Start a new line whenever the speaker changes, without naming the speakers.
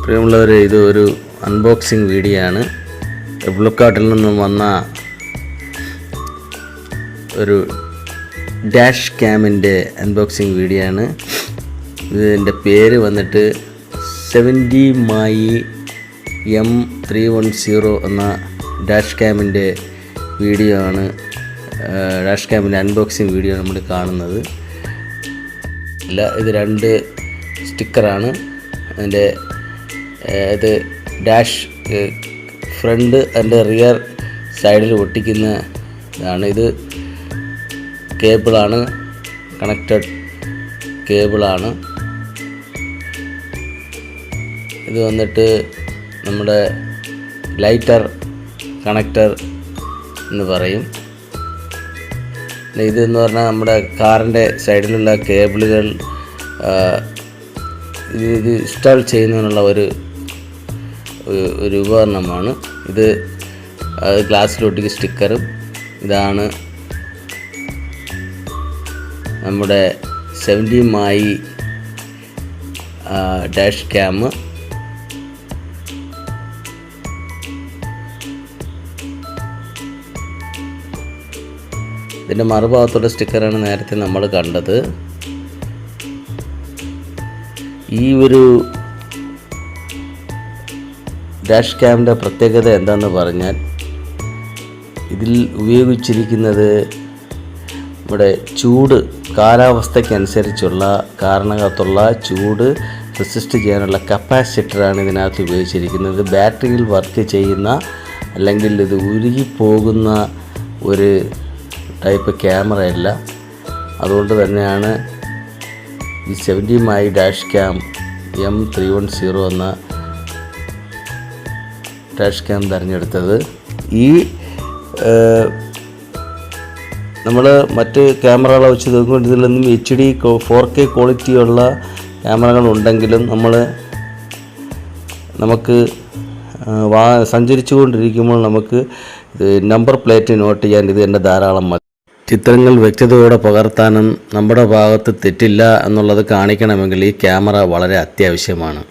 പ്രിയമുള്ളവരെ, ഇത് ഒരു അൺബോക്സിങ് വീഡിയോ ആണ്. ഫ്ലിപ്കാർട്ടിൽ നിന്നും വന്ന ഒരു ഡാഷ് ക്യാമിൻ്റെ അൺബോക്സിങ് വീഡിയോ ആണ്. ഇതിൻ്റെ പേര് വന്നിട്ട് 70 MAI M310 എന്ന ഡാഷ് ക്യാമിൻ്റെ വീഡിയോ ആണ്. ഡാഷ് ക്യാമിൻ്റെ അൺബോക്സിങ് വീഡിയോ നമ്മൾ കാണുന്നത്. ഇത് 2 സ്റ്റിക്കറാണ്. അതിൻ്റെ ഇത് ഡാഷ് ഫ്രണ്ട് ആൻഡ് റിയർ സൈഡിൽ ഒട്ടിക്കുന്ന ഇതാണ്. ഇത് കേബിളാണ്, കണക്റ്റഡ് കേബിളാണ്. ഇത് വന്നിട്ട് നമ്മുടെ ലൈറ്റർ കണക്റ്റർ എന്ന് പറയും. ഇതെന്ന് പറഞ്ഞാൽ നമ്മുടെ കാറിൻ്റെ സൈഡിലുള്ള കേബിളുകൾ ഇത് ഇൻസ്റ്റാൾ ചെയ്യുന്നതിനുള്ള ഒരു ഉപകരണമാണ്. ഇത് ഗ്ലാസ്സിലൊട്ടിക്ക് സ്റ്റിക്കറും. ഇതാണ് നമ്മുടെ 70 MAI ഡാഷ് ക്യാം. ഇതിൻ്റെ മറുഭാഗത്തുള്ള സ്റ്റിക്കറാണ് നേരത്തെ നമ്മൾ കണ്ടത്. ഈ ഒരു ഡാഷ് ക്യാമിൻ്റെ പ്രത്യേകത എന്താണെന്ന് പറഞ്ഞാൽ, ഇതിൽ ഉപയോഗിച്ചിരിക്കുന്നത് നമ്മുടെ ചൂട് കാലാവസ്ഥയ്ക്കനുസരിച്ചുള്ള കാരണത്തുള്ള ചൂട് റെസിസ്റ്റ് ചെയ്യാനുള്ള കപ്പാസിറ്ററാണ് ഇതിനകത്ത് ഉപയോഗിച്ചിരിക്കുന്നത്. ബാറ്ററിയിൽ വർക്ക് ചെയ്യുന്ന അല്ലെങ്കിൽ ഇത് ഉരുകിപ്പോകുന്ന ഒരു ടൈപ്പ് ക്യാമറയല്ല. അതുകൊണ്ട് തന്നെയാണ് ഈ 70 MAI ഡാഷ് ക്യാം M310 എന്ന ഡാഷ് ക്യാം തിരഞ്ഞെടുത്തത്. ഈ നമ്മൾ മറ്റ് ക്യാമറകളെ വെച്ച് നോക്കുമ്പോൾ ഇതിൽ നിന്നും HD 4K ക്വാളിറ്റിയുള്ള ക്യാമറകളുണ്ടെങ്കിലും നമുക്ക് സഞ്ചരിച്ചു കൊണ്ടിരിക്കുമ്പോൾ നമുക്ക് നമ്പർ പ്ലേറ്റ് നോട്ട് ചെയ്യാൻ ഇത് തന്നെ ധാരാളം മതി. ചിത്രങ്ങൾ വ്യക്തതയോടെ പകർത്താനും നമ്മുടെ ഭാഗത്ത് തെറ്റില്ല എന്നുള്ളത് കാണിക്കണമെങ്കിൽ ഈ ക്യാമറ വളരെ അത്യാവശ്യമാണ്.